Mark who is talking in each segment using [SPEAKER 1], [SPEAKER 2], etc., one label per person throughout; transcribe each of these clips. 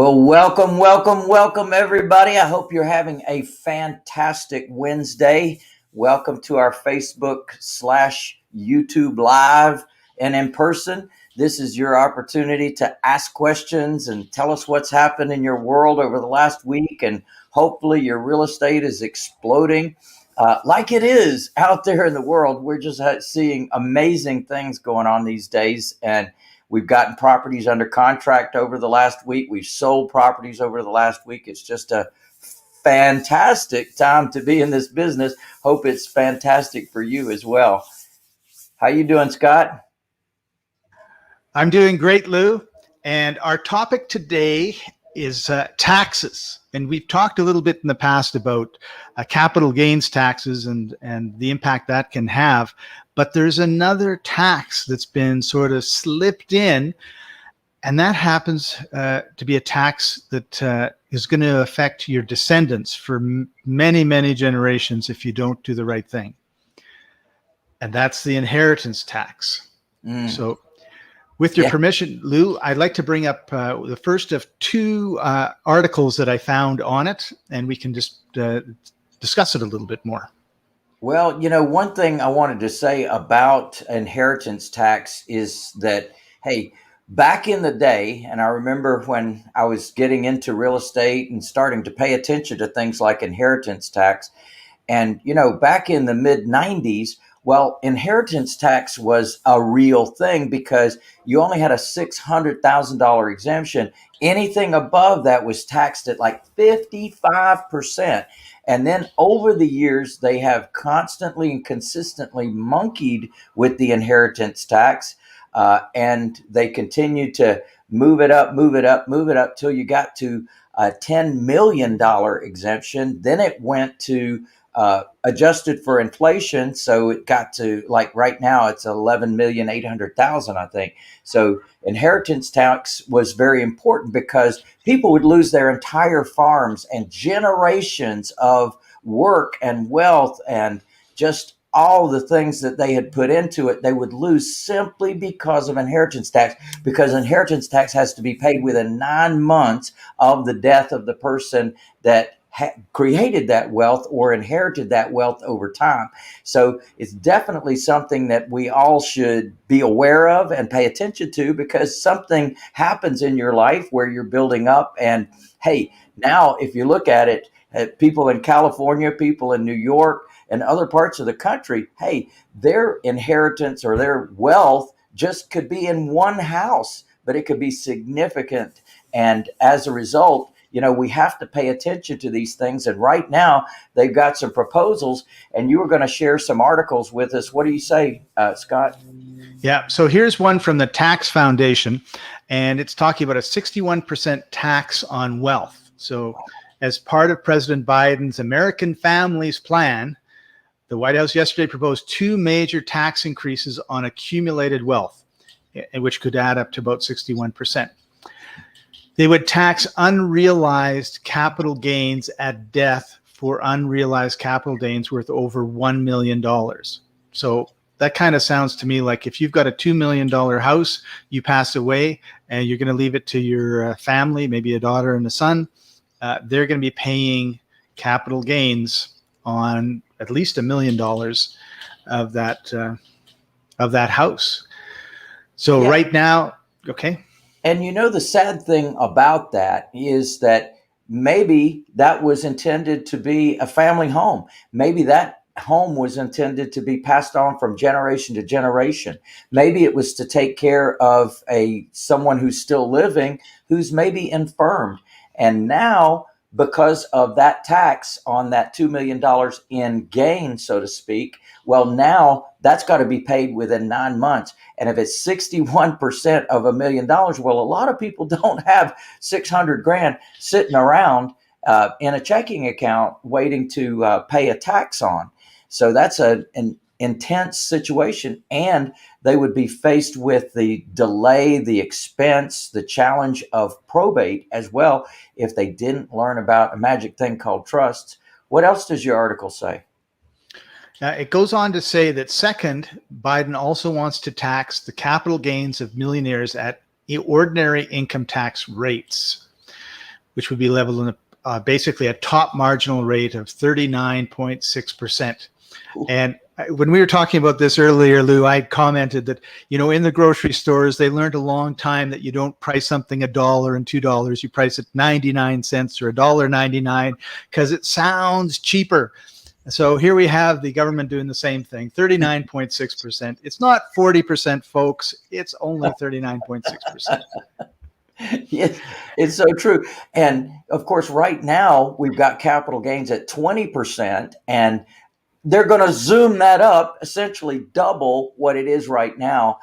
[SPEAKER 1] Well, welcome, everybody. I hope you're having a fantastic Wednesday. Welcome to our Facebook/YouTube live and in person. This is your opportunity to ask questions and tell us what's happened in your world over the last week. And hopefully your real estate is exploding like it is out there in the world. We're just seeing amazing things going on these days. And we've gotten properties under contract over the last week. We've sold properties over the last week. It's just a fantastic time to be in this business. Hope it's fantastic for you as well. How you doing, Scott?
[SPEAKER 2] I'm doing great, Lou. And our topic today is taxes. And we've talked a little bit in the past about capital gains taxes and the impact that can have. But there's another tax that's been sort of slipped in, and that happens to be a tax that is going to affect your descendants for many, many generations if you don't do the right thing. And that's the inheritance tax. So with your permission, Lou, I'd like to bring up the first of two articles that I found on it, and we can just discuss it a little bit more.
[SPEAKER 1] Well, one thing I wanted to say about inheritance tax is that, hey, back in the day, and I remember when I was getting into real estate and starting to pay attention to things like inheritance tax, and, back in the mid 90s, well, inheritance tax was a real thing because you only had a $600,000 exemption. Anything above that was taxed at like 55%. And then over the years, they have constantly and consistently monkeyed with the inheritance tax. And they continue to move it up till you got to a $10 million exemption. Then it went to adjusted for inflation. So it got to, like, right now it's 11,800,000, I think. So inheritance tax was very important because people would lose their entire farms and generations of work and wealth and just all the things that they had put into it. They would lose simply because of inheritance tax, because inheritance tax has to be paid within 9 months of the death of the person that created that wealth or inherited that wealth over time. So it's definitely something that we all should be aware of and pay attention to, because something happens in your life where you're building up. And hey, now if you look at it, people in California, people in New York and other parts of the country, hey, their inheritance or their wealth just could be in one house, but it could be significant. And as a result, we have to pay attention to these things. And right now, they've got some proposals, and you were going to share some articles with us. What do you say, Scott?
[SPEAKER 2] Yeah, so here's one from the Tax Foundation, and it's talking about a 61% tax on wealth. So as part of President Biden's American Families Plan, the White House yesterday proposed two major tax increases on accumulated wealth, which could add up to about 61%. They would tax unrealized capital gains at death for unrealized capital gains worth over $1 million. So that kind of sounds to me like if you've got a $2 million house, you pass away and you're going to leave it to your family, maybe a daughter and a son, they're going to be paying capital gains on at least $1 million of that house. So right now, okay.
[SPEAKER 1] And the sad thing about that is that maybe that was intended to be a family home. Maybe that home was intended to be passed on from generation to generation. Maybe it was to take care of someone who's still living, who's maybe infirm. And now, because of that tax on that $2 million in gain, so to speak, well, now that's got to be paid within 9 months. And if it's 61% of $1 million, well, a lot of people don't have 600 grand sitting around in a checking account waiting to pay a tax on. So that's an intense situation. And they would be faced with the delay, the expense, the challenge of probate as well if they didn't learn about a magic thing called trusts. What else does your article say?
[SPEAKER 2] It goes on to say that second, Biden also wants to tax the capital gains of millionaires at ordinary income tax rates. which would be leveled on basically a top marginal rate of 39.6%. And when we were talking about this earlier, Lou, I commented that, in the grocery stores, they learned a long time that you don't price something $1 and $2. You price it 99 cents or $1.99 because it sounds cheaper. So here we have the government doing the same thing, 39.6%. It's not 40%, folks. It's only 39.6%.
[SPEAKER 1] Yes, it's so true. And of course, right now we've got capital gains at 20%, and they're going to zoom that up, essentially double what it is right now.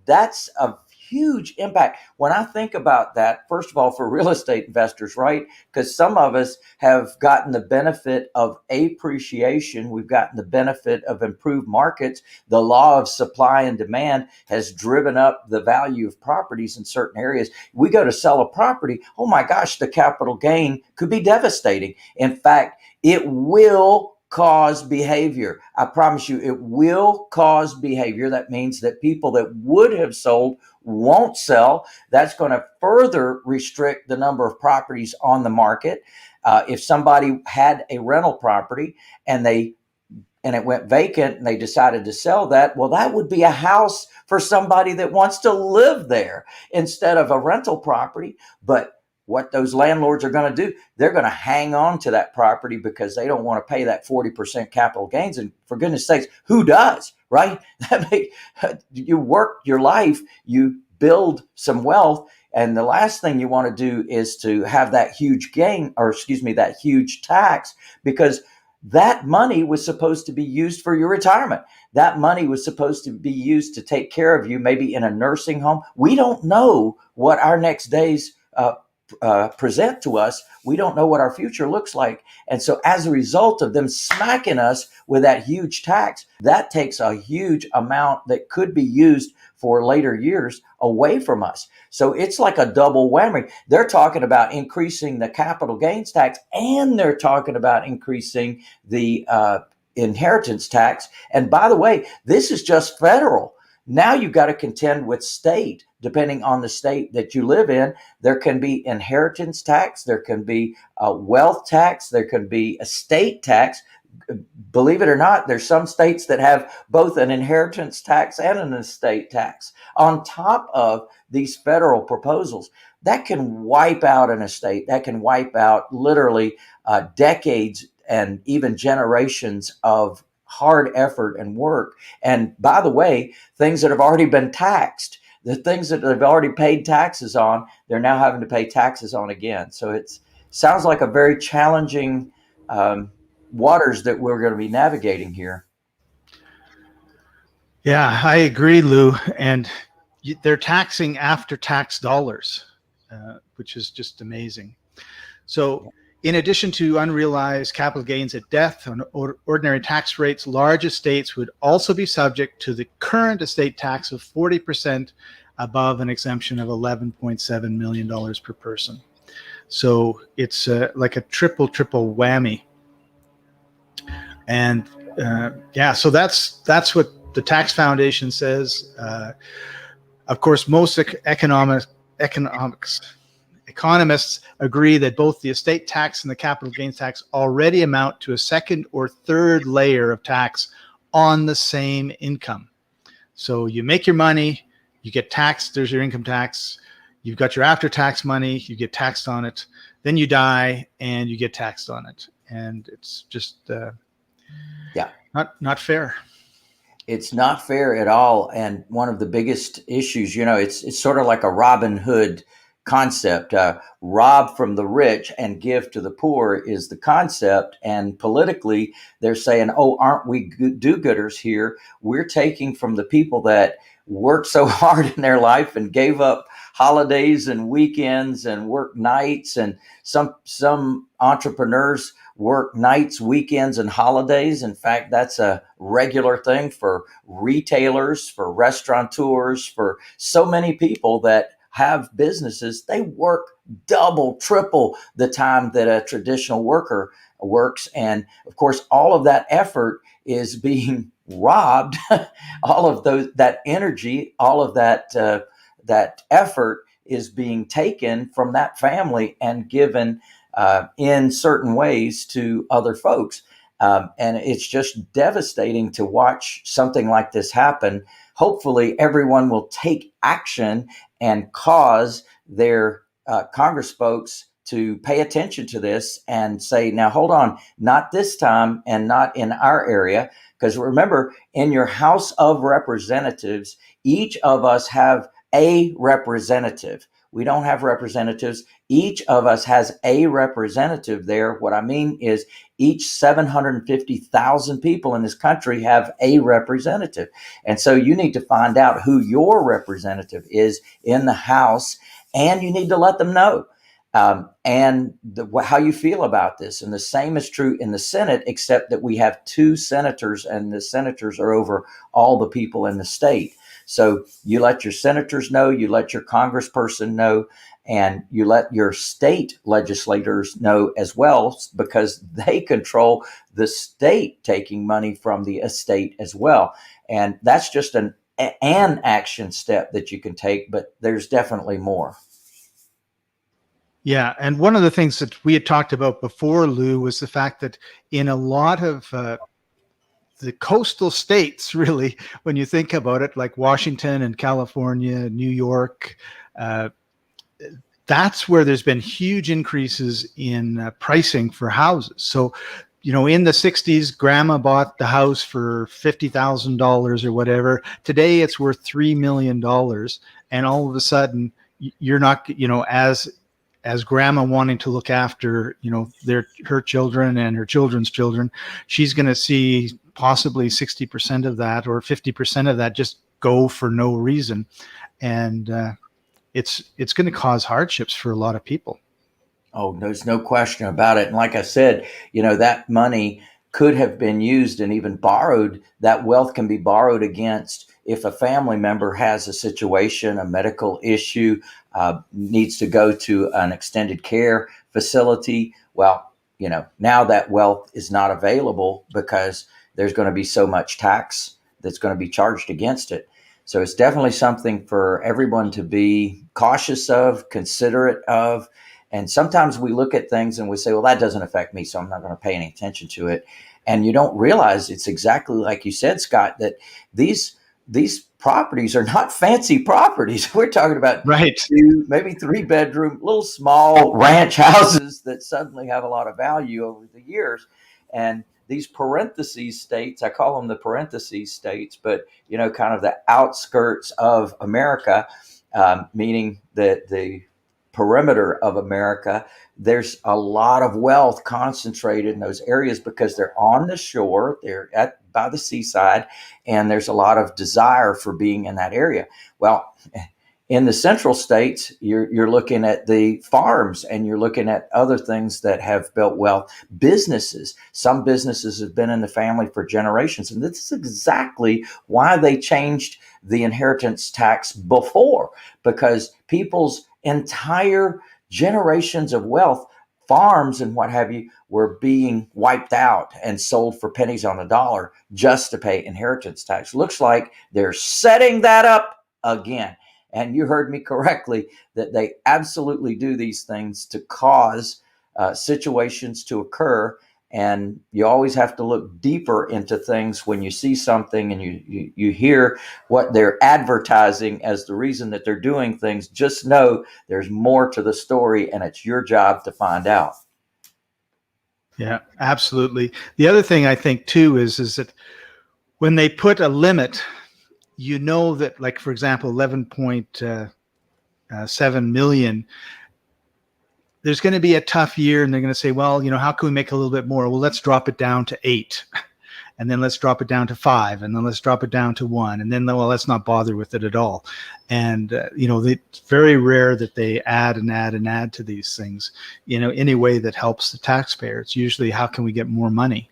[SPEAKER 1] That's a huge impact. When I think about that, first of all, for real estate investors, right? Because some of us have gotten the benefit of appreciation. We've gotten the benefit of improved markets. The law of supply and demand has driven up the value of properties in certain areas. We go to sell a property. Oh my gosh, the capital gain could be devastating. In fact, it will cause behavior. I promise you, it will cause behavior. That means that people that would have sold won't sell. That's going to further restrict the number of properties on the market. If somebody had a rental property and it went vacant and they decided to sell that, well, that would be a house for somebody that wants to live there instead of a rental property. But what those landlords are going to do, they're going to hang on to that property because they don't want to pay that 40% capital gains. And for goodness sakes, who does, right? You work your life, you build some wealth. And the last thing you want to do is to have that huge gain, that huge tax, because that money was supposed to be used for your retirement. That money was supposed to be used to take care of you, maybe in a nursing home. We don't know what our next days present to us. We don't know what our future looks like. And so as a result of them smacking us with that huge tax, that takes a huge amount that could be used for later years away from us. So it's like a double whammy. They're talking about increasing the capital gains tax, and they're talking about increasing the inheritance tax. And by the way, this is just federal. Now you've got to contend with state. Depending on the state that you live in, there can be inheritance tax, there can be a wealth tax, there can be estate tax. Believe it or not, there's some states that have both an inheritance tax and an estate tax on top of these federal proposals. That can wipe out an estate. That can wipe out literally decades and even generations of hard effort and work. And by the way, things that have already been taxed, the things that they've already paid taxes on, they're now having to pay taxes on again. So it sounds like a very challenging waters that we're going to be navigating here.
[SPEAKER 2] Yeah, I agree, Lou. And they're taxing after tax dollars, which is just amazing. So in addition to unrealized capital gains at death on ordinary tax rates, large estates would also be subject to the current estate tax of 40% above an exemption of $11.7 million per person. So it's like a triple whammy. And so that's what the Tax Foundation says. Of course, most economists agree that both the estate tax and the capital gains tax already amount to a second or third layer of tax on the same income. So you make your money, you get taxed, there's your income tax, you've got your after-tax money, you get taxed on it, then you die and you get taxed on it. And it's just not fair.
[SPEAKER 1] It's not fair at all. And one of the biggest issues, it's sort of like a Robin Hood concept. Rob from the rich and give to the poor is the concept. And politically, they're saying, oh, aren't we do-gooders here? We're taking from the people that worked so hard in their life and gave up holidays and weekends and work nights. And some entrepreneurs work nights, weekends, and holidays. In fact, that's a regular thing for retailers, for restaurateurs, for so many people that have businesses. They work double, triple the time that a traditional worker works. And of course, all of that effort is being robbed. All of that energy, all of that effort is being taken from that family and given in certain ways to other folks. And it's just devastating to watch something like this happen. Hopefully, everyone will take action and cause their Congress folks to pay attention to this and say, now, hold on, not this time and not in our area. Because remember, in your House of Representatives, each of us have a representative. We don't have representatives. Each of us has a representative there. What I mean is each 750,000 people in this country have a representative. And so you need to find out who your representative is in the House, and you need to let them know. How you feel about this. And the same is true in the Senate, except that we have 2 senators, and the senators are over all the people in the state. So you let your senators know, you let your congressperson know, and you let your state legislators know as well, because they control the state taking money from the estate as well. And that's just an action step that you can take, but there's definitely more.
[SPEAKER 2] Yeah, and one of the things that we had talked about before, Lou, was the fact that in a lot of the coastal states, really, when you think about it, like Washington and California, New York, that's where there's been huge increases in pricing for houses. So, in the 60s, grandma bought the house for $50,000 or whatever. Today, it's worth $3 million. And all of a sudden, you're not, as grandma wanting to look after, her children and her children's children, she's going to see possibly 60% of that or 50% of that just go for no reason. And it's going to cause hardships for a lot of people.
[SPEAKER 1] Oh, there's no question about it. And like I said, that money could have been used and even borrowed. That wealth can be borrowed against if a family member has a situation, a medical issue, needs to go to an extended care facility. Well, now that wealth is not available because there's going to be so much tax that's going to be charged against it. So it's definitely something for everyone to be cautious of, considerate of. And sometimes we look at things and we say, well, that doesn't affect me, so I'm not going to pay any attention to it. And you don't realize it's exactly like you said, Scott, that these properties are not fancy properties. We're talking about
[SPEAKER 2] right,
[SPEAKER 1] 2, maybe 3-bedroom, little small ranch houses that suddenly have a lot of value over the years. And these parentheses states, I call them the parentheses states, but kind of the outskirts of America, meaning the perimeter of America, there's a lot of wealth concentrated in those areas because they're on the shore, they're by the seaside, and there's a lot of desire for being in that area. Well, in the central states, you're looking at the farms and you're looking at other things that have built wealth. Businesses, some businesses have been in the family for generations, and this is exactly why they changed the inheritance tax before, because people's entire generations of wealth, farms and what have you, were being wiped out and sold for pennies on the dollar just to pay inheritance tax. Looks like they're setting that up again. And you heard me correctly that they absolutely do these things to cause situations to occur. And you always have to look deeper into things when you see something and you hear what they're advertising as the reason that they're doing things. Just know there's more to the story, and it's your job to find out.
[SPEAKER 2] Yeah, absolutely. The other thing I think too is that when they put a limit, that, like, for example, 11.7 million, there's going to be a tough year, and they're going to say, well, how can we make a little bit more? Well, let's drop it down to 8, and then let's drop it down to 5, and then let's drop it down to 1, and then, well, let's not bother with it at all. And it's very rare that they add and add and add to these things, in a way that helps the taxpayer. It's usually, how can we get more money?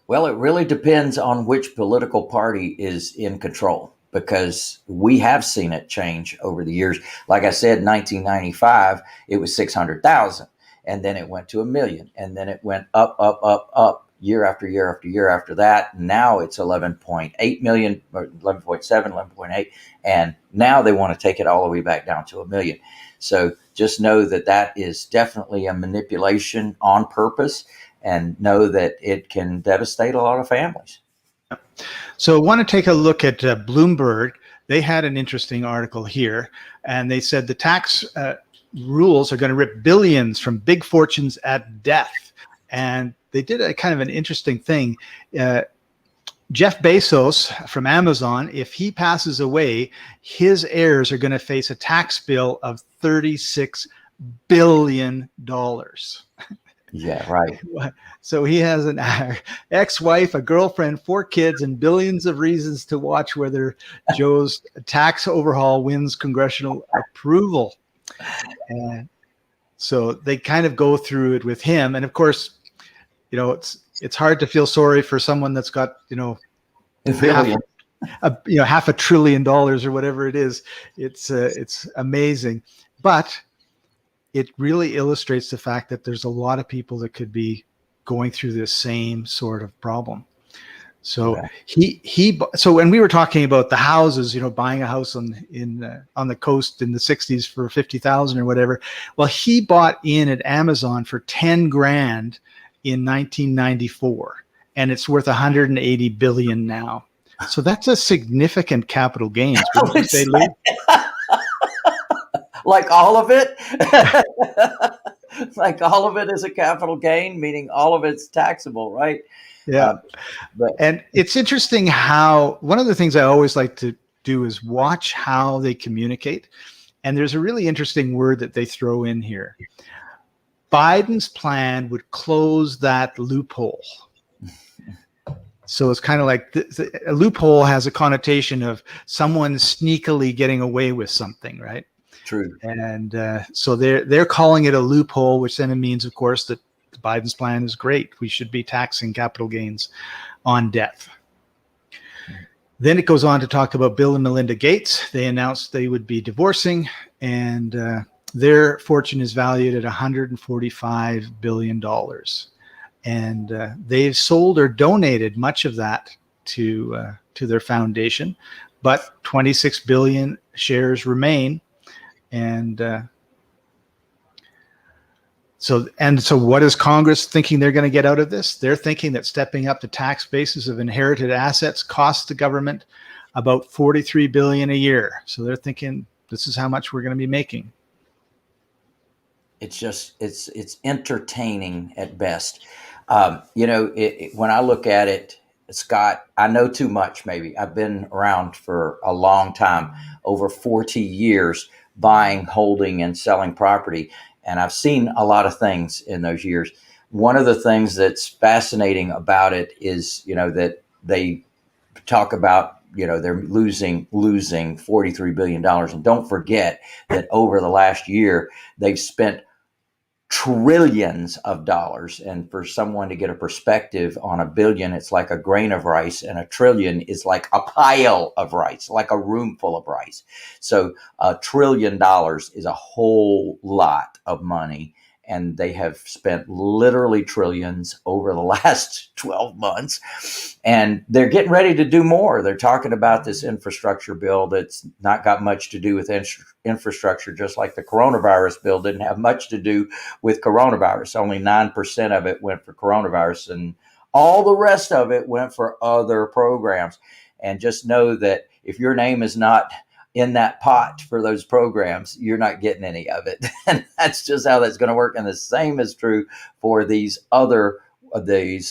[SPEAKER 1] Well, it really depends on which political party is in control, because we have seen it change over the years. Like I said, 1995, it was 600,000, and then it went to 1 million, and then it went up, up, up, up. year after year after year after that. Now it's 11.8 million, or 11.7, 11.8. And now they want to take it all the way back down to a million. So just know that that is definitely a manipulation on purpose, and know that it can devastate a lot of families.
[SPEAKER 2] So I want to take a look at Bloomberg. They had an interesting article here, and they said the tax rules are going to rip billions from big fortunes at death. And they did a kind of an interesting thing. Jeff Bezos from Amazon, if he passes away, his heirs are going to face a tax bill of $36 billion.
[SPEAKER 1] Yeah, right.
[SPEAKER 2] So he has an ex-wife, a girlfriend, 4 kids, and billions of reasons to watch whether Joe's tax overhaul wins congressional approval. And so they kind of go through it with him. And of course, it's hard to feel sorry for someone that's got, half $500 billion or whatever it is. It's amazing. But it really illustrates the fact that there's a lot of people that could be going through this same sort of problem. So so when we were talking about the houses, buying a house on the coast in the 60s for 50,000 or whatever. Well, he bought in at Amazon for 10 grand in 1994, and it's worth 180 billion now. So that's a significant capital gains. Wouldn't you say, Lou?
[SPEAKER 1] Like all of it? Like all of it is a capital gain, meaning all of it's taxable, right?
[SPEAKER 2] Yeah. And it's interesting how one of the things I always like to do is watch how they communicate. And there's a really interesting word that they throw in here. Biden's plan would close that loophole. So it's kind of like a loophole has a connotation of someone sneakily getting away with something, right?
[SPEAKER 1] True.
[SPEAKER 2] And so they're calling it a loophole, which then means, of course, that Biden's plan is great. We should be taxing capital gains on death. Then it goes on to talk about Bill and Melinda Gates. They announced they would be divorcing, and their fortune is valued at $145 billion. And they've sold or donated much of that to their foundation, but 26 billion shares remain. And so what is Congress thinking they're going to get out of this? They're thinking that stepping up the tax basis of inherited assets costs the government about $43 billion a year. So they're thinking this is how much we're going to be making.
[SPEAKER 1] It's just, it's entertaining at best. When I look at it, Scott, I know too much, maybe. I've been around for a long time, over 40 years, buying, holding, and selling property. And I've seen a lot of things in those years. One of the things that's fascinating about it is, that they talk about, they're losing $43 billion. And don't forget that over the last year, they've spent trillions of dollars. And for someone to get a perspective on a billion, it's like a grain of rice, and a trillion is like a pile of rice, like a room full of rice. So $1 trillion is a whole lot of money. And they have spent literally trillions over the last 12 months. And they're getting ready to do more. They're talking about this infrastructure bill that's not got much to do with infrastructure, just like the coronavirus bill didn't have much to do with coronavirus. Only 9% of it went for coronavirus, and all the rest of it went for other programs. And just know that if your name is not in that pot for those programs, you're not getting any of it. And that's just how that's going to work. And the same is true for these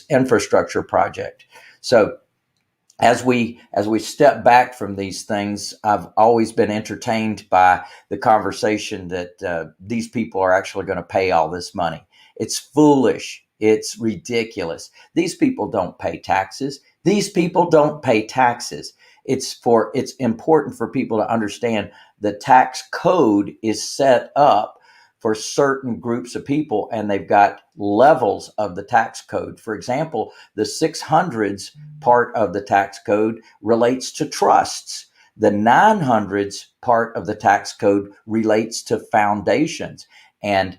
[SPEAKER 1] infrastructure projects. So as we step back from these things, I've always been entertained by the conversation that these people are actually going to pay all this money. It's foolish. It's ridiculous. These people don't pay taxes. These people don't pay taxes. It's important for people to understand the tax code is set up for certain groups of people, and they've got levels of the tax code. For example, the 600s part of the tax code relates to trusts. The 900s part of the tax code relates to foundations. And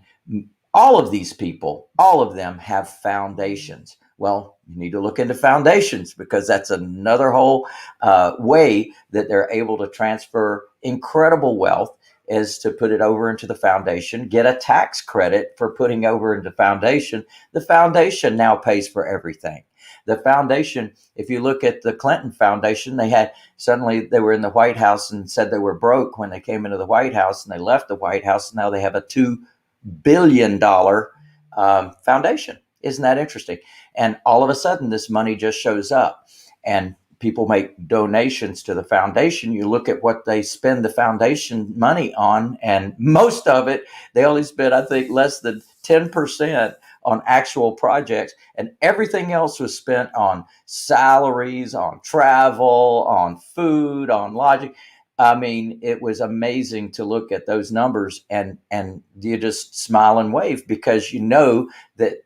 [SPEAKER 1] all of these people, all of them have foundations. Well, you need to look into foundations, because that's another whole way that they're able to transfer incredible wealth, is to put it over into the foundation, get a tax credit for putting over into foundation. The foundation now pays for everything. The foundation, if you look at the Clinton Foundation, suddenly they were in the White House and said they were broke when they came into the White House, and they left the White House. Now they have a $2 billion foundation. Isn't that interesting? And all of a sudden, this money just shows up, and people make donations to the foundation. You look at what they spend the foundation money on, and most of it, they only spend, I think, less than 10% on actual projects, and everything else was spent on salaries, on travel, on food, on lodging. I mean, it was amazing to look at those numbers, and you just smile and wave, because you know that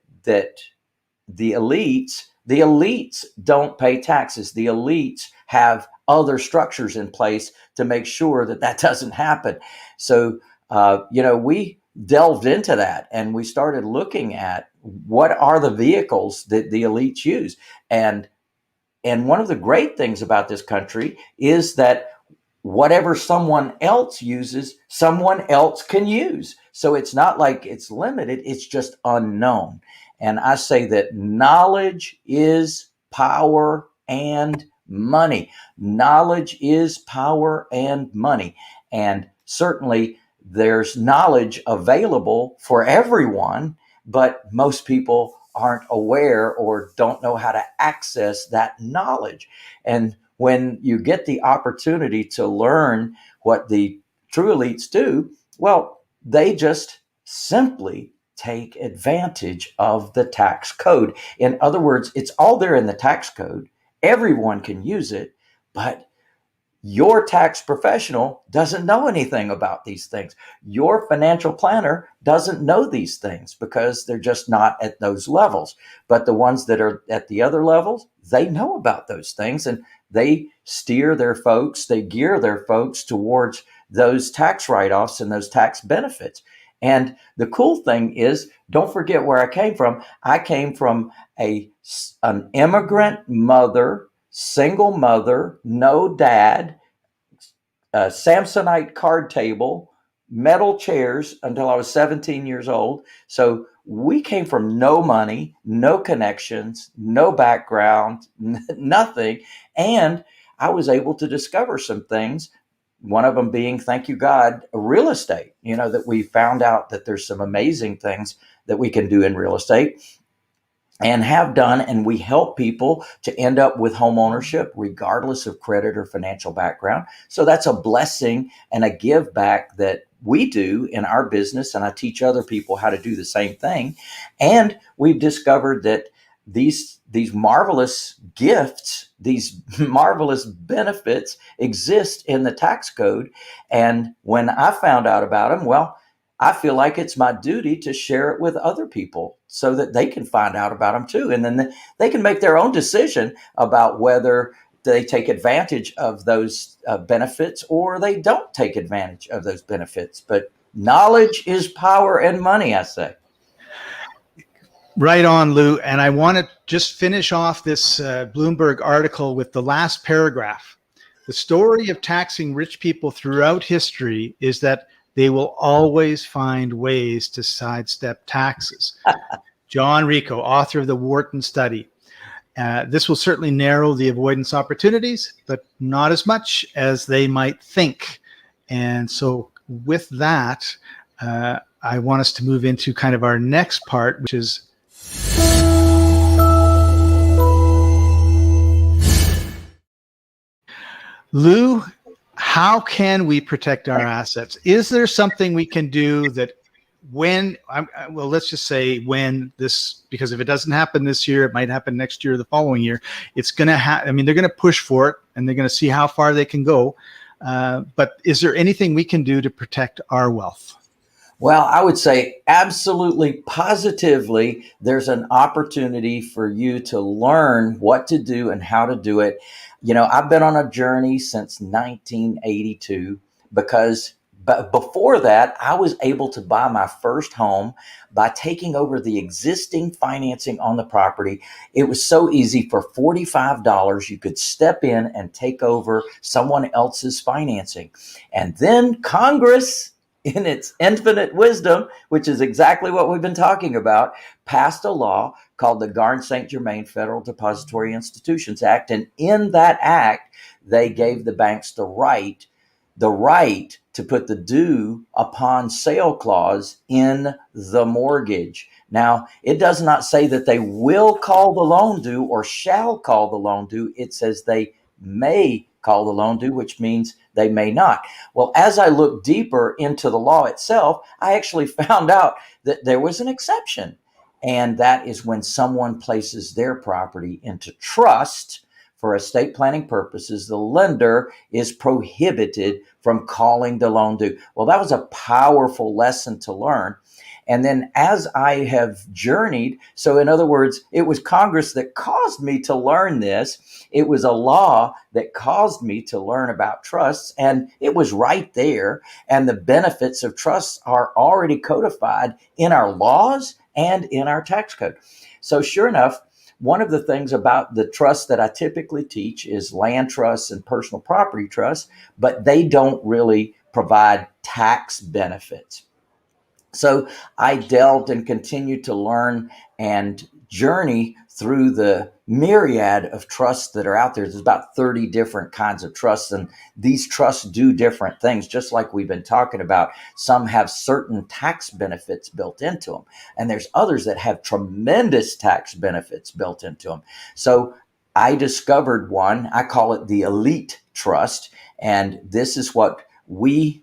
[SPEAKER 1] the elites don't pay taxes. The elites have other structures in place to make sure that doesn't happen. So, we delved into that, and we started looking at what are the vehicles that the elites use. And one of the great things about this country is that whatever someone else uses, someone else can use. So it's not like it's limited, it's just unknown. And I say that knowledge is power and money. Knowledge is power and money. And certainly there's knowledge available for everyone, but most people aren't aware or don't know how to access that knowledge. And when you get the opportunity to learn what the true elites do, well, they just simply take advantage of the tax code. In other words, it's all there in the tax code. Everyone can use it, but your tax professional doesn't know anything about these things. Your financial planner doesn't know these things, because they're just not at those levels. But the ones that are at the other levels, they know about those things, and they steer their folks, they gear their folks towards those tax write-offs and those tax benefits. And the cool thing is, don't forget where I came from. I came from an immigrant mother, single mother, no dad, Samsonite card table, metal chairs until I was 17 years old. So we came from no money, no connections, no background, nothing. And I was able to discover some things. One of them being, thank you, God, real estate, that we found out that there's some amazing things that we can do in real estate and have done. And we help people to end up with home ownership, regardless of credit or financial background. So that's a blessing and a give back that we do in our business. And I teach other people how to do the same thing. And we've discovered that these marvelous gifts, these marvelous benefits exist in the tax code. And when I found out about them, well, I feel like it's my duty to share it with other people so that they can find out about them too. And then they can make their own decision about whether they take advantage of those benefits or they don't take advantage of those benefits. But knowledge is power and money, I say.
[SPEAKER 2] Right on, Lou. And I want to just finish off this Bloomberg article with the last paragraph. The story of taxing rich people throughout history is that they will always find ways to sidestep taxes. John Rico, author of the Wharton Study. This will certainly narrow the avoidance opportunities, but not as much as they might think. And so with that, I want us to move into kind of our next part, which is Lou, how can we protect our assets? Is there something we can do that let's just say when this, because if it doesn't happen this year, it might happen next year or the following year. It's going to they're going to push for it and they're going to see how far they can go. But is there anything we can do to protect our wealth?
[SPEAKER 1] Well, I would say absolutely, positively, there's an opportunity for you to learn what to do and how to do it. I've been on a journey since 1982 because but before that, I was able to buy my first home by taking over the existing financing on the property. It was so easy. For $45, you could step in and take over someone else's financing. And then Congress, in its infinite wisdom, which is exactly what we've been talking about, passed a law called the Garn-St. Germain Federal Depository Institutions Act. And in that act, they gave the banks the right to put the due upon sale clause in the mortgage. Now, it does not say that they will call the loan due or shall call the loan due. It says they may call the loan due, which means they may not. Well, as I looked deeper into the law itself, I actually found out that there was an exception. And that is when someone places their property into trust for estate planning purposes, the lender is prohibited from calling the loan due. Well, that was a powerful lesson to learn. And then as I have journeyed, so in other words, it was Congress that caused me to learn this. It was a law that caused me to learn about trusts, and it was right there. And the benefits of trusts are already codified in our laws and in our tax code. So sure enough, one of the things about the trusts that I typically teach is land trusts and personal property trusts, but they don't really provide tax benefits. So I delved and continued to learn and journey through the myriad of trusts that are out there. There's about 30 different kinds of trusts, and these trusts do different things, just like we've been talking about. Some have certain tax benefits built into them, and there's others that have tremendous tax benefits built into them. So I discovered one, I call it the Elite Trust, and this is what we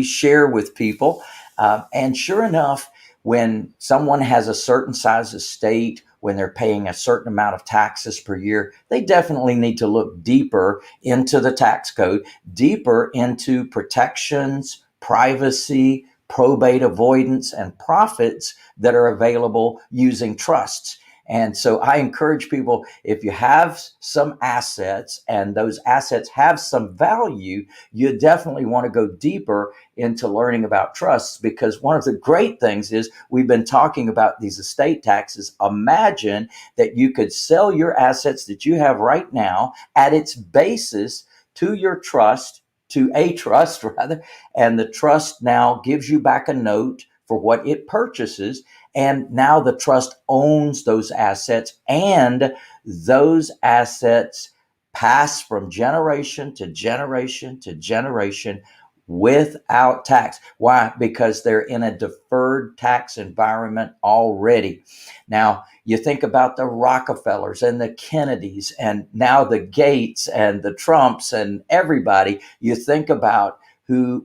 [SPEAKER 1] share with people. And sure enough, when someone has a certain size estate, when they're paying a certain amount of taxes per year, they definitely need to look deeper into the tax code, deeper into protections, privacy, probate avoidance, and profits that are available using trusts. And so I encourage people, if you have some assets and those assets have some value, you definitely want to go deeper into learning about trusts, because one of the great things is we've been talking about these estate taxes. Imagine that you could sell your assets that you have right now at its basis to your trust, to a trust rather, and the trust now gives you back a note for what it purchases. And now the trust owns those assets, and those assets pass from generation to generation to generation without tax. Why? Because they're in a deferred tax environment already. Now, you think about the Rockefellers and the Kennedys, and now the Gates and the Trumps and everybody. You think about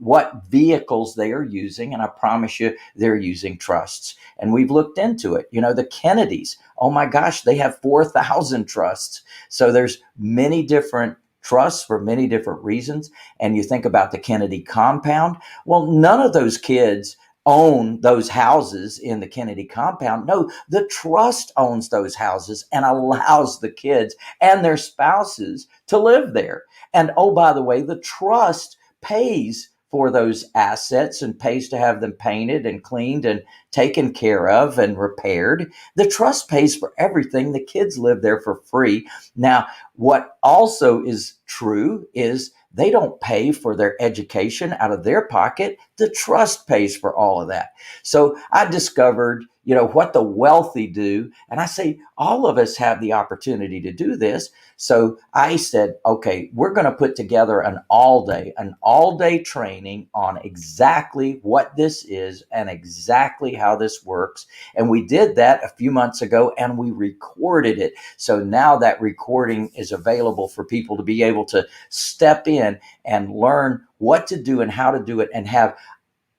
[SPEAKER 1] what vehicles they are using, and I promise you they're using trusts. And we've looked into it. The Kennedys, oh my gosh, they have 4,000 trusts. So there's many different trusts for many different reasons. And you think about the Kennedy compound. Well, none of those kids own those houses in the Kennedy compound. No, the trust owns those houses and allows the kids and their spouses to live there. And oh, by the way, the trust pays for those assets and pays to have them painted and cleaned and taken care of and repaired. The trust pays for everything. The kids live there for free. Now, what also is true is they don't pay for their education out of their pocket. The trust pays for all of that. So I discovered, what the wealthy do. And I say, all of us have the opportunity to do this. So I said, okay, we're going to put together an all-day training on exactly what this is and exactly how this works. And we did that a few months ago, and we recorded it. So now that recording is available for people to be able to step in and learn what to do and how to do it, and have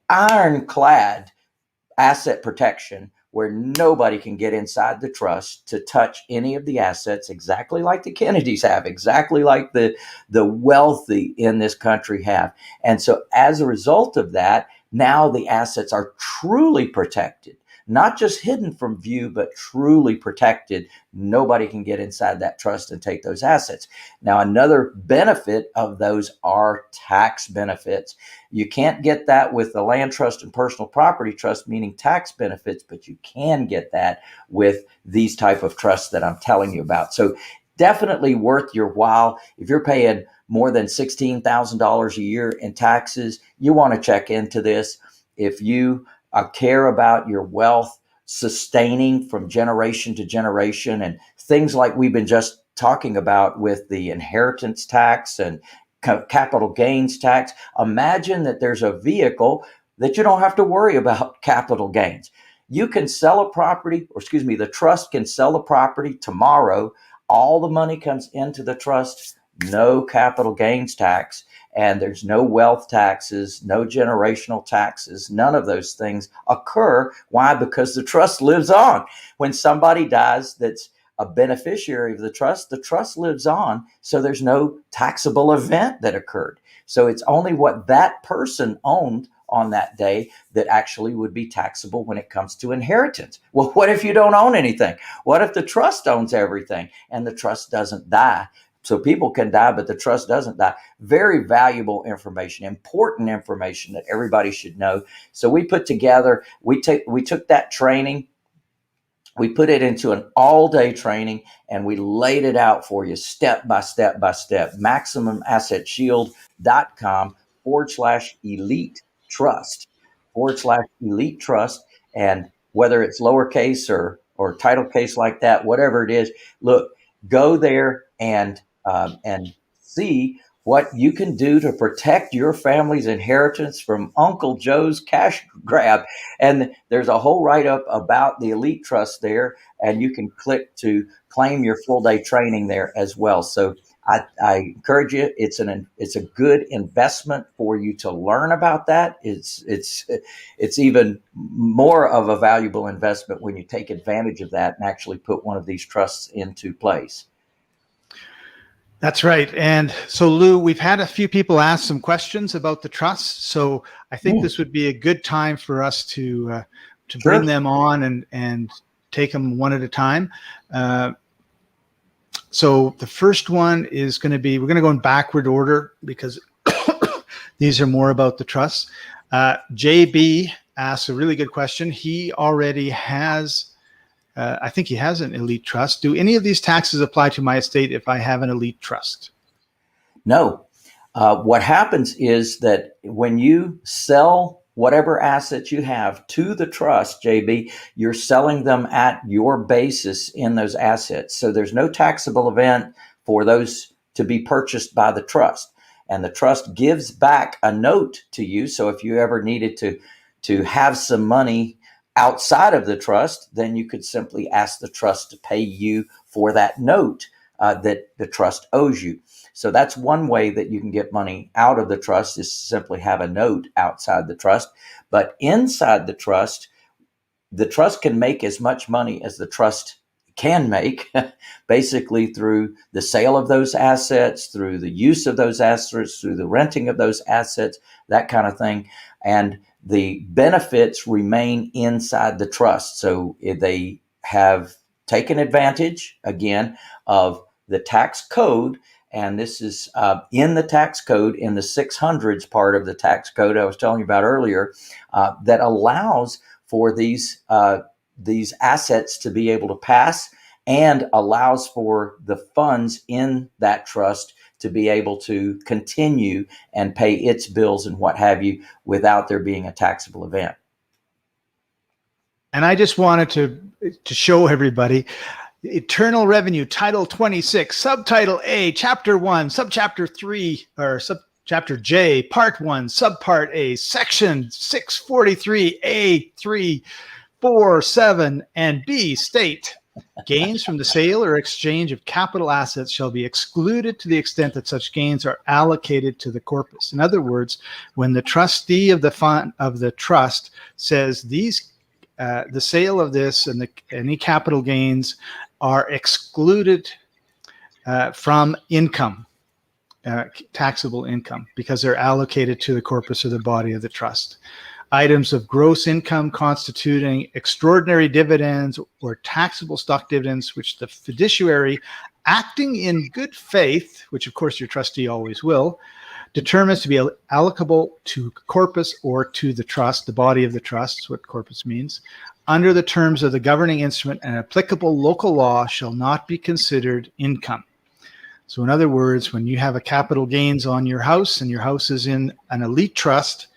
[SPEAKER 1] ironclad asset protection where nobody can get inside the trust to touch any of the assets, exactly like the Kennedys have, exactly like the wealthy in this country have. And so as a result of that, now the assets are truly protected. not just hidden from view, but truly protected. Nobody can get inside that trust and take those assets. Now, another benefit of those are tax benefits. You can't get that with the land trust and personal property trust, meaning tax benefits, but you can get that with these type of trusts that I'm telling you about. So definitely worth your while. If you're paying more than $16,000 a year in taxes, you want to check into this. If you care about your wealth sustaining from generation to generation, and things like we've been just talking about with the inheritance tax and capital gains tax, imagine that there's a vehicle that you don't have to worry about capital gains. You can sell a property, or excuse me, the trust can sell the property tomorrow. All the money comes into the trust, no capital gains tax, and there's no wealth taxes, no generational taxes. None of those things occur. Why? Because the trust lives on. When somebody dies that's a beneficiary of the trust lives on. So there's no taxable event that occurred. So it's only what that person owned on that day that actually would be taxable when it comes to inheritance. Well, what if you don't own anything? What if the trust owns everything and the trust doesn't die? So people can die, but the trust doesn't die. Very valuable information, important information that everybody should know. So we took that training, we put it into an all-day training, and we laid it out for you step by step by step. MaximumAssetShield.com/elite trust/elite trust. And whether it's lowercase or title case like that, whatever it is, look, go there and see what you can do to protect your family's inheritance from Uncle Joe's cash grab. And there's a whole write-up about the Elite Trust there, and you can click to claim your full-day training there as well. So I encourage you. It's a good investment for you to learn about that. It's even more of a valuable investment when you take advantage of that and actually put one of these trusts into place.
[SPEAKER 2] That's right. And so, Lou, we've had a few people ask some questions about the trust. So I think this would be a good time for us to bring them on and take them one at a time. So the first one is going to be, we're going to go in backward order because these are more about the trust. JB asks a really good question. He already has I think he has an elite trust. Do any of these taxes apply to my estate if I have an elite trust?
[SPEAKER 1] No. What happens is that when you sell whatever assets you have to the trust, JB, you're selling them at your basis in those assets. So there's no taxable event for those to be purchased by the trust. And the trust gives back a note to you. So if you ever needed to have some money outside of the trust, then you could simply ask the trust to pay you for that note that the trust owes you. So that's one way that you can get money out of the trust, is simply have a note outside the trust. But inside the trust can make as much money as the trust can make, basically through the sale of those assets, through the use of those assets, through the renting of those assets, that kind of thing. And the benefits remain inside the trust. So if they have taken advantage, again, of the tax code, and this is in the tax code, in the 600s part of the tax code I was telling you about earlier, that allows for these assets to be able to pass, and allows for the funds in that trust to be able to continue and pay its bills and what have you without there being a taxable event.
[SPEAKER 2] And I just wanted to show everybody Eternal Revenue, Title 26, Subtitle A, Chapter 1, Subchapter 3, or Subchapter J, Part 1, Subpart A, Section 643A, 3, 4, 7, and B state, gains from the sale or exchange of capital assets shall be excluded to the extent that such gains are allocated to the corpus. In other words, when the trustee of the fund of the trust says these, the sale of this and any capital gains are excluded from income, taxable income, because they're allocated to the corpus or the body of the trust. items of gross income constituting extraordinary dividends or taxable stock dividends, which the fiduciary, acting in good faith, which of course your trustee always will, determines to be allocable to corpus or to the trust, the body of the trust is what corpus means, under the terms of the governing instrument, and applicable local law shall not be considered income. So in other words, when you have a capital gains on your house and your house is in an elite trust,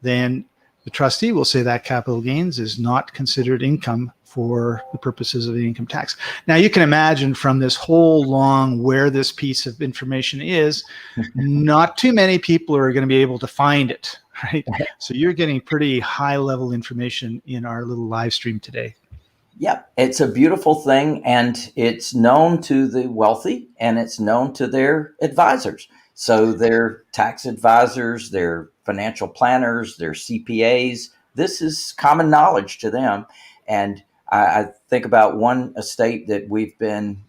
[SPEAKER 2] then the trustee will say that capital gains is not considered income for the purposes of the income tax. Now you can imagine from this whole long where this piece of information is, not too many people are going to be able to find it, right? So you're getting pretty high level information in our little live stream today.
[SPEAKER 1] Yep, it's a beautiful thing, and it's known to the wealthy, and it's known to their advisors. So their tax advisors, their financial planners, their CPAs, this is common knowledge to them. And I think about one estate that we've been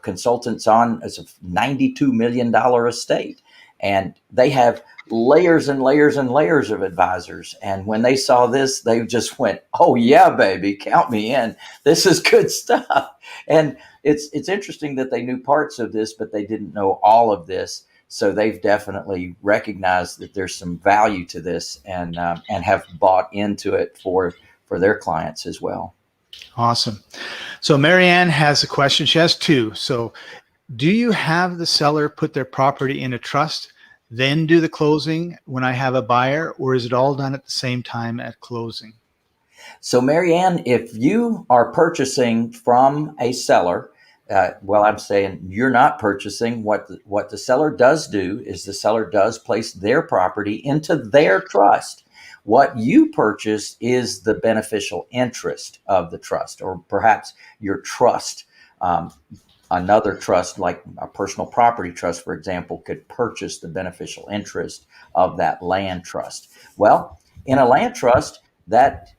[SPEAKER 1] consultants on as a $92 million estate. And they have layers and layers and layers of advisors. And when they saw this, they just went, "Oh yeah, baby, count me in. This is good stuff." And it's interesting that they knew parts of this, but they didn't know all of this. So they've definitely recognized that there's some value to this, and have bought into it for their clients as well.
[SPEAKER 2] Awesome. So Marianne has a question. She has two. So do you have the seller put their property in a trust, then do the closing when I have a buyer, or is it all done at the same time at closing?
[SPEAKER 1] So Marianne, if you are purchasing from a seller, well, I'm saying you're not purchasing. What the seller does do is the seller does place their property into their trust. What you purchase is the beneficial interest of the trust, or perhaps your trust. Another trust, like a personal property trust, for example, could purchase the beneficial interest of that land trust. Well, in a land trust, that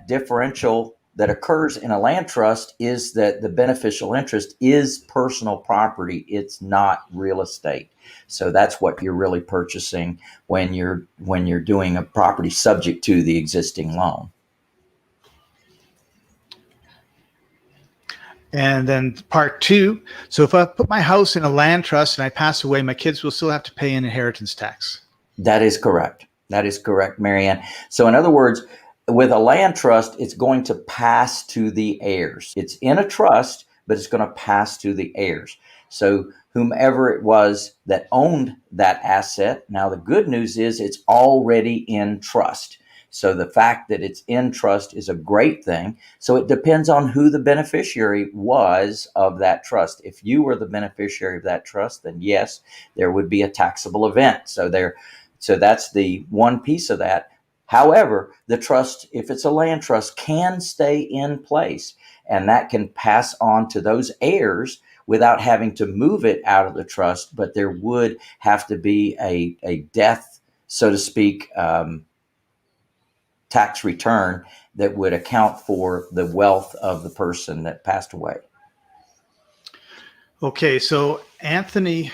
[SPEAKER 1] differential that occurs in a land trust is that the beneficial interest is personal property. It's not real estate. So that's what you're really purchasing when you're doing a property subject to the existing loan.
[SPEAKER 2] And then part two. So if I put my house in a land trust and I pass away, my kids will still have to pay an inheritance tax.
[SPEAKER 1] That is correct. That is correct, Marianne. So in other words, with a land trust, it's going to pass to the heirs. It's in a trust, but it's going to pass to the heirs. So whomever it was that owned that asset, now the good news is it's already in trust. So the fact that it's in trust is a great thing. So it depends on who the beneficiary was of that trust. If you were the beneficiary of that trust, then yes, there would be a taxable event. So that's the one piece of that. However, the trust, if it's a land trust, can stay in place, and that can pass on to those heirs without having to move it out of the trust. But there would have to be a death, so to speak, tax return that would account for the wealth of the person that passed away.
[SPEAKER 2] Okay, so Anthony.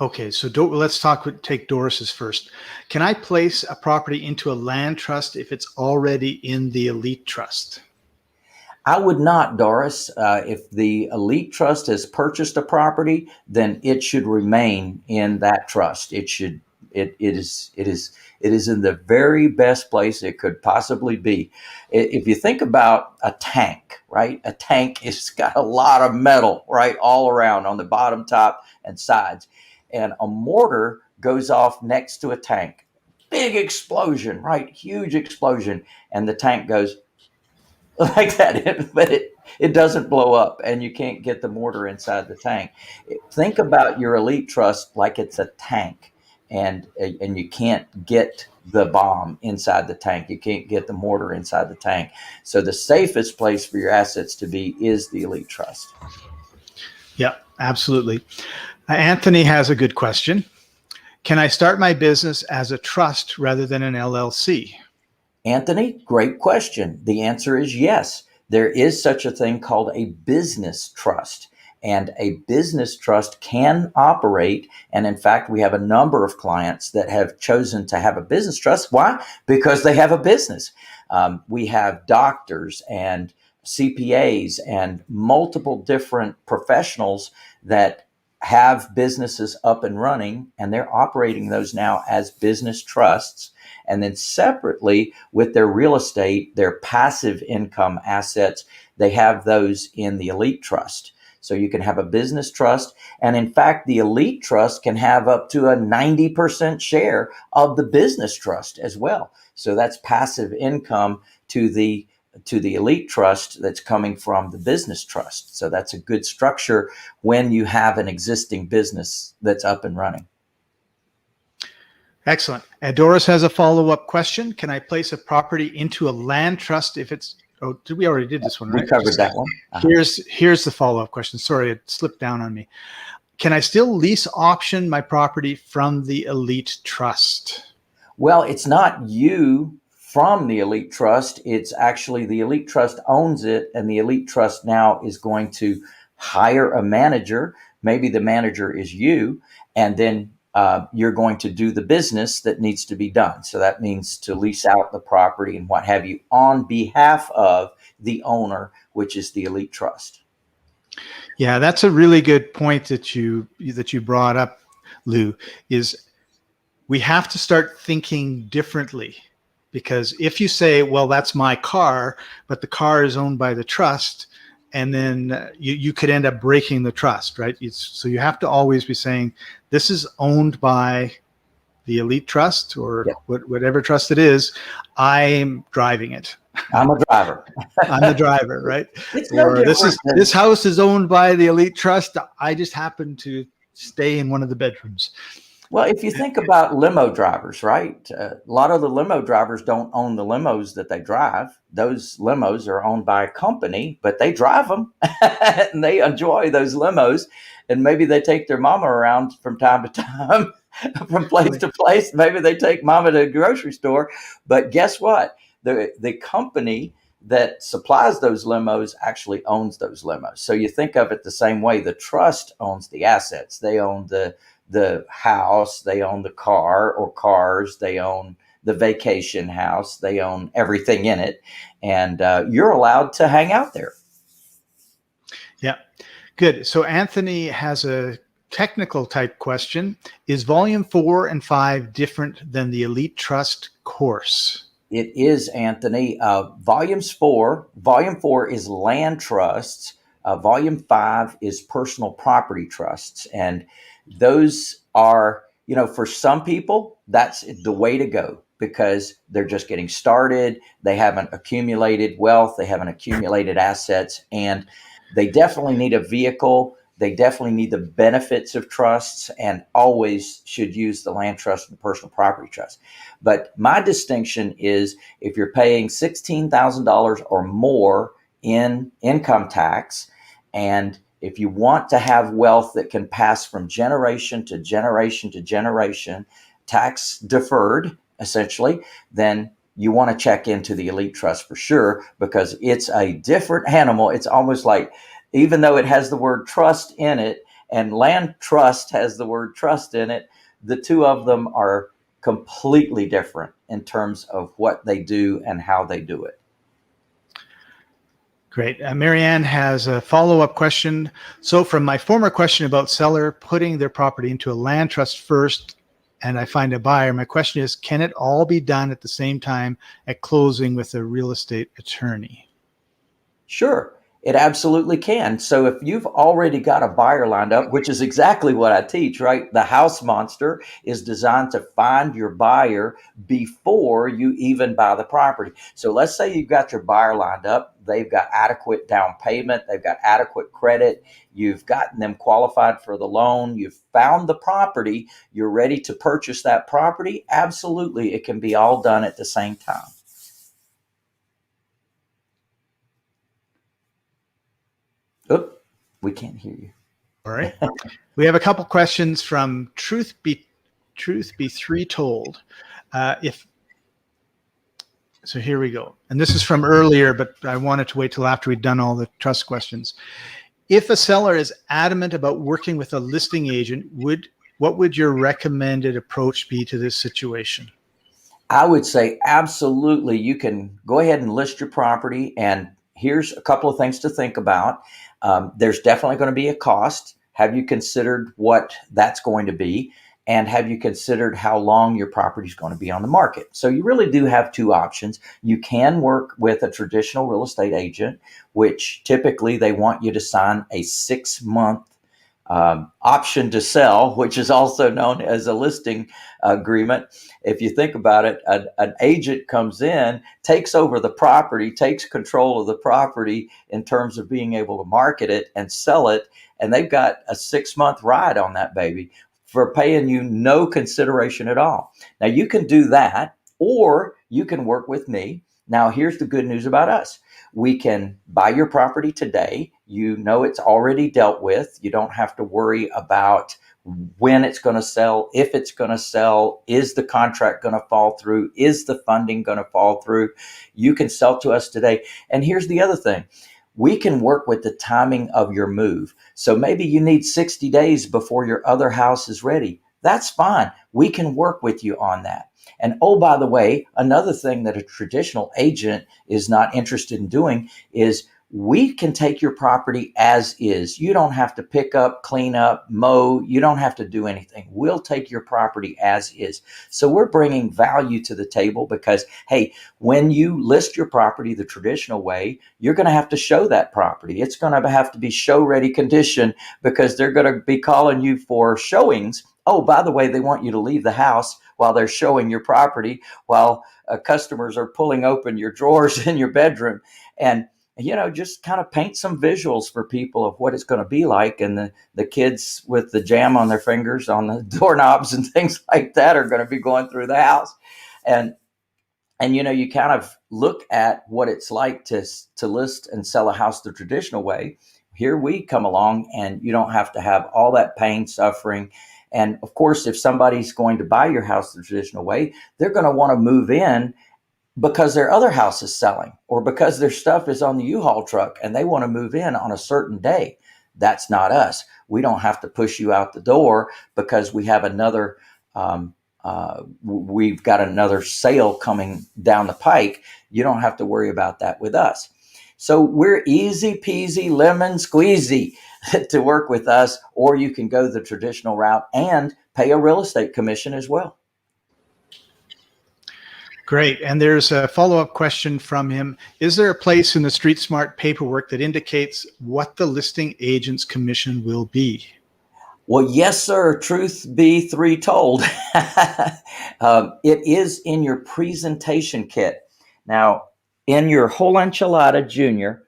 [SPEAKER 2] Okay, so let's take Doris's first. Can I place a property into a land trust if it's already in the elite trust?
[SPEAKER 1] I would not, Doris. If the elite trust has purchased a property, then it should remain in that trust. It is in the very best place it could possibly be. If you think about a tank, right? A tank has got a lot of metal, right, all around on the bottom, top, and sides. And a mortar goes off next to a tank. Big explosion, right? Huge explosion. And the tank goes like that, but it doesn't blow up, and you can't get the mortar inside the tank. Think about your elite trust like it's a tank, and you can't get the bomb inside the tank. You can't get the mortar inside the tank. So the safest place for your assets to be is the elite trust.
[SPEAKER 2] Yeah, absolutely. Anthony has a good question. Can I start my business as a trust rather than an LLC?
[SPEAKER 1] Anthony, great question. The answer is yes. There is such a thing called a business trust. And a business trust can operate. And in fact, we have a number of clients that have chosen to have a business trust. Why? Because they have a business. We have doctors and CPAs and multiple different professionals that have businesses up and running, and they're operating those now as business trusts. And then separately with their real estate, their passive income assets, they have those in the elite trust. So you can have a business trust. And in fact, the elite trust can have up to a 90% share of the business trust as well. So that's passive income to the elite trust that's coming from the business trust. So that's a good structure when you have an existing business that's up and running.
[SPEAKER 2] Excellent. Doris has a follow-up question. Can I place a property into a land trust if it's, we already did this one, right?
[SPEAKER 1] We covered that one.
[SPEAKER 2] Here's the follow-up question. Sorry, it slipped down on me. Can I still lease option my property from the elite trust?
[SPEAKER 1] Well, it's not you from the elite trust. It's actually the elite trust owns it, and the elite trust now is going to hire a manager. Maybe the manager is you, and then you're going to do the business that needs to be done. So that means to lease out the property and what have you on behalf of the owner, which is the elite trust.
[SPEAKER 2] Yeah, that's a really good point that you brought up, Lou, is we have to start thinking differently. Because if you say, well, that's my car, but the car is owned by the trust, and then you could end up breaking the trust, right? So you have to always be saying, this is owned by the elite trust or whatever trust it is. I'm driving it.
[SPEAKER 1] I'm a driver.
[SPEAKER 2] I'm the driver, right?
[SPEAKER 1] It's no
[SPEAKER 2] or
[SPEAKER 1] different
[SPEAKER 2] this house is owned by the elite trust. I just happen to stay in one of the bedrooms.
[SPEAKER 1] Well, if you think about limo drivers, right? A lot of the limo drivers don't own the limos that they drive. Those limos are owned by a company, but they drive them and they enjoy those limos. And maybe they take their mama around from time to time, from place to place. Maybe they take mama to the grocery store. But guess what? The company that supplies those limos actually owns those limos. So you think of it the same way. The trust owns the assets. They own the house, they own the car or cars, they own the vacation house, they own everything in it, and you're allowed to hang out there.
[SPEAKER 2] Yeah, good. So Anthony has a technical type question. Is volume 4 and 5 different than the elite trust course?
[SPEAKER 1] It is, Anthony. Volume 4 is land trusts. Volume 5 is personal property trusts. And those are, for some people, that's the way to go because they're just getting started. They haven't accumulated wealth. They haven't accumulated assets, and they definitely need a vehicle. They definitely need the benefits of trusts and always should use the land trust and the personal property trust. But my distinction is if you're paying $16,000 or more in income tax, and if you want to have wealth that can pass from generation to generation to generation, tax deferred, essentially, then you want to check into the elite trust for sure, because it's a different animal. It's almost like, even though it has the word trust in it and land trust has the word trust in it, the two of them are completely different in terms of what they do and how they do it.
[SPEAKER 2] Great. Marianne has a follow-up question. So from my former question about seller putting their property into a land trust first, and I find a buyer, my question is, can it all be done at the same time at closing with a real estate attorney?
[SPEAKER 1] Sure. It absolutely can. So if you've already got a buyer lined up, which is exactly what I teach, right? The house monster is designed to find your buyer before you even buy the property. So let's say you've got your buyer lined up. They've got adequate down payment. They've got adequate credit. You've gotten them qualified for the loan. You've found the property. You're ready to purchase that property. Absolutely. It can be all done at the same time. Oop, we can't hear you.
[SPEAKER 2] All right. We have a couple questions from Truth Be Three Told. So here we go. And this is from earlier, but I wanted to wait till after we'd done all the trust questions. If a seller is adamant about working with a listing agent, what would your recommended approach be to this situation?
[SPEAKER 1] I would say absolutely. You can go ahead and list your property. And here's a couple of things to think about. There's definitely going to be a cost. Have you considered what that's going to be? And have you considered how long your property is going to be on the market? So you really do have two options. You can work with a traditional real estate agent, which typically they want you to sign a 6-month option to sell, which is also known as a listing agreement. If you think about it, an agent comes in, takes over the property, takes control of the property in terms of being able to market it and sell it. And they've got a 6-month ride on that baby for paying you no consideration at all. Now, you can do that, or you can work with me. Now, here's the good news about us. We can buy your property today. You know it's already dealt with. You don't have to worry about when it's going to sell, if it's going to sell, is the contract going to fall through, is the funding going to fall through. You can sell to us today. And here's the other thing. We can work with the timing of your move. So maybe you need 60 days before your other house is ready. That's fine. We can work with you on that. And oh, by the way, another thing that a traditional agent is not interested in doing is we can take your property as is. You don't have to pick up, clean up, mow. You don't have to do anything. We'll take your property as is. So we're bringing value to the table because, hey, when you list your property the traditional way, you're going to have to show that property. It's going to have to be show ready condition because they're going to be calling you for showings. Oh, by the way, they want you to leave the house while they're showing your property, while customers are pulling open your drawers in your bedroom. And just kind of paint some visuals for people of what it's going to be like. And the kids with the jam on their fingers on the doorknobs and things like that are going to be going through the house. And you kind of look at what it's like to list and sell a house the traditional way. Here we come along and you don't have to have all that pain, suffering. And of course, if somebody's going to buy your house the traditional way, they're going to want to move in because their other house is selling or because their stuff is on the U-Haul truck and they want to move in on a certain day. That's not us. We don't have to push you out the door because we have we've got another sale coming down the pike. You don't have to worry about that with us. So we're easy peasy lemon squeezy to work with us, or you can go the traditional route and pay a real estate commission as well.
[SPEAKER 2] Great. And there's a follow-up question from him. Is there a place in the Street Smart paperwork that indicates what the listing agent's commission will be?
[SPEAKER 1] Well, yes, sir. Truth be told. It is in your presentation kit. Now, in your whole enchilada, Junior,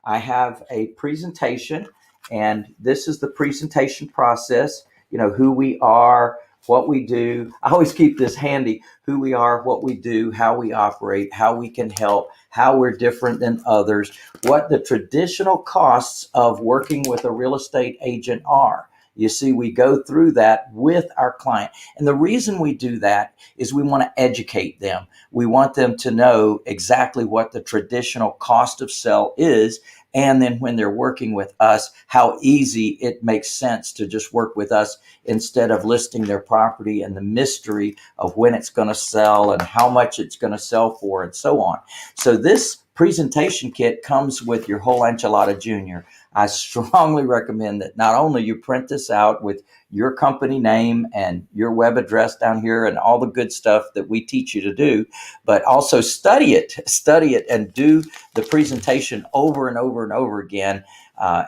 [SPEAKER 1] I have a presentation, and this is the presentation process. Who we are, what we do. I always keep this handy: who we are, what we do, how we operate, how we can help, how we're different than others, what the traditional costs of working with a real estate agent are. You see, we go through that with our client. And the reason we do that is we want to educate them. We want them to know exactly what the traditional cost of sell is. And then when they're working with us, how easy it makes sense to just work with us instead of listing their property and the mystery of when it's going to sell and how much it's going to sell for and so on. So this presentation kit comes with your whole enchilada, Junior. I strongly recommend that not only you print this out with your company name and your web address down here and all the good stuff that we teach you to do, but also study it and do the presentation over and over and over again,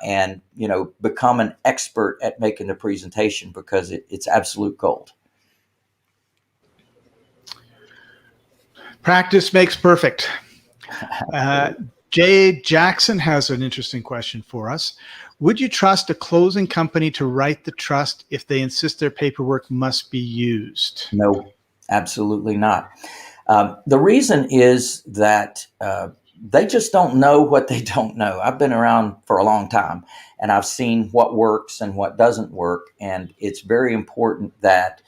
[SPEAKER 1] and become an expert at making the presentation because it's absolute gold.
[SPEAKER 2] Practice makes perfect. Jay Jackson has an interesting question for us. Would you trust a closing company to write the trust if they insist their paperwork must be used?
[SPEAKER 1] No, absolutely not. The reason is that they just don't know what they don't know. I've been around for a long time, and I've seen what works and what doesn't work. And it's very important that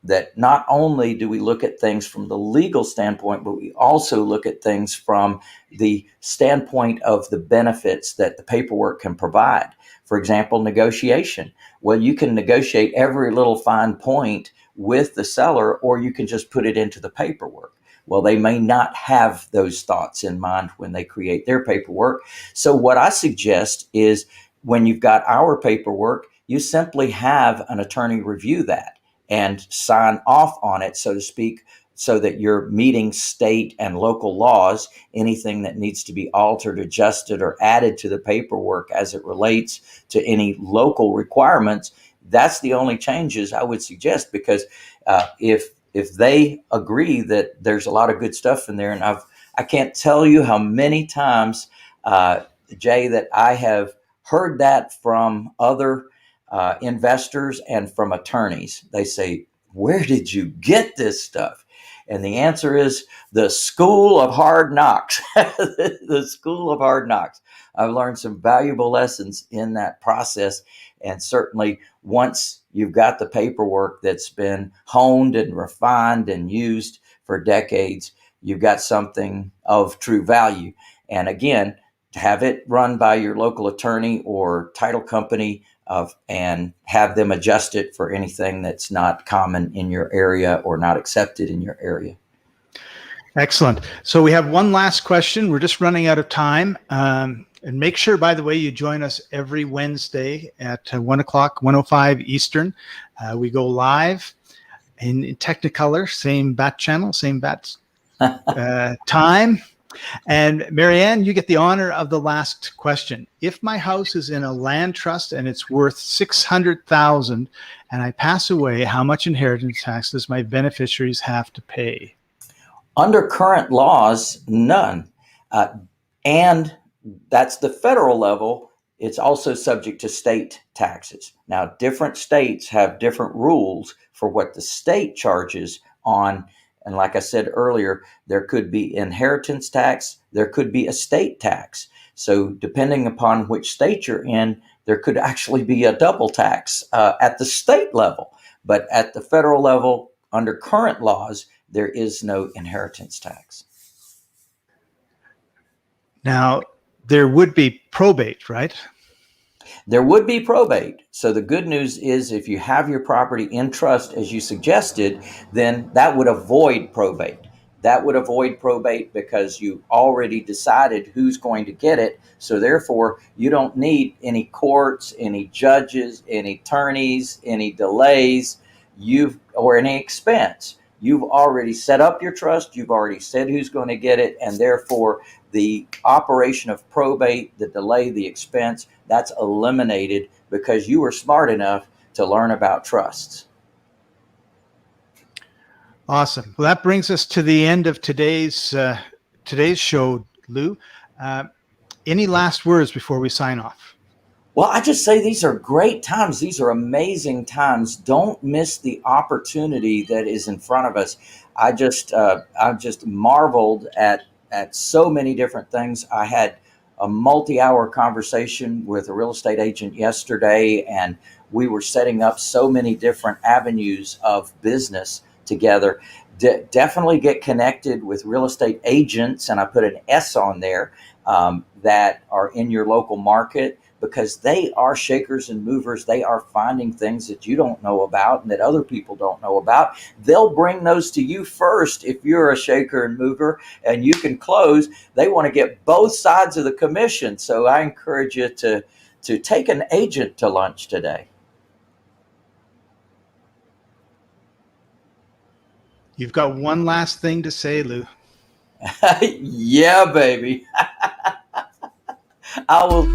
[SPEAKER 1] that not only do we look at things from the legal standpoint, but we also look at things from the standpoint of the benefits that the paperwork can provide. For example, negotiation. Well, you can negotiate every little fine point with the seller, or you can just put it into the paperwork. Well, they may not have those thoughts in mind when they create their paperwork. So what I suggest is when you've got our paperwork, you simply have an attorney review that and sign off on it, so to speak, so that you're meeting state and local laws. Anything that needs to be altered, adjusted, or added to the paperwork as it relates to any local requirements, that's the only changes I would suggest. Because if they agree that there's a lot of good stuff in there, and I can't tell you how many times, Jay, that I have heard that from other investors and from attorneys. They say, "Where did you get this stuff?" And the answer is the school of hard knocks. The school of hard knocks. I've learned some valuable lessons in that process. And certainly once you've got the paperwork that's been honed and refined and used for decades, you've got something of true value. And again, to have it run by your local attorney or title company and have them adjust it for anything that's not common in your area or not accepted in your area.
[SPEAKER 2] Excellent. So we have one last question. We're just running out of time. And make sure, by the way, you join us every Wednesday at 1 o'clock, 1:05 Eastern. We go live in Technicolor, same bat channel, same bat time. And Marianne, you get the honor of the last question. If my house is in a land trust and it's worth $600,000 and I pass away, how much inheritance tax does my beneficiaries have to pay?
[SPEAKER 1] Under current laws, none. And that's the federal level. It's also subject to state taxes. Now, different states have different rules for what the state charges on. And like I said earlier, there could be inheritance tax, there could be estate tax. So depending upon which state you're in, there could actually be a double tax at the state level. But at the federal level, under current laws, there is no inheritance tax.
[SPEAKER 2] Now, there would be probate, right?
[SPEAKER 1] There would be probate. So the good news is if you have your property in trust, as you suggested, then that would avoid probate. That would avoid probate because you already decided who's going to get it. So therefore, you don't need any courts, any judges, any attorneys, any delays, or any expense. You've already set up your trust. You've already said who's going to get it. And therefore, the operation of probate, the delay, the expense, that's eliminated because you were smart enough to learn about trusts.
[SPEAKER 2] Awesome. Well, that brings us to the end of today's show, Lou. Any last words before we sign off?
[SPEAKER 1] Well, I just say these are great times. These are amazing times. Don't miss the opportunity that is in front of us. I just marveled at so many different things. I had a multi-hour conversation with a real estate agent yesterday, and we were setting up so many different avenues of business together. Definitely get connected with real estate agents, and I put an S on there, that are in your local market, because they are shakers and movers. They are finding things that you don't know about and that other people don't know about. They'll bring those to you first if you're a shaker and mover and you can close. They want to get both sides of the commission. So I encourage you to take an agent to lunch today.
[SPEAKER 2] You've got one last thing to say, Lou.
[SPEAKER 1] Yeah, baby. I will.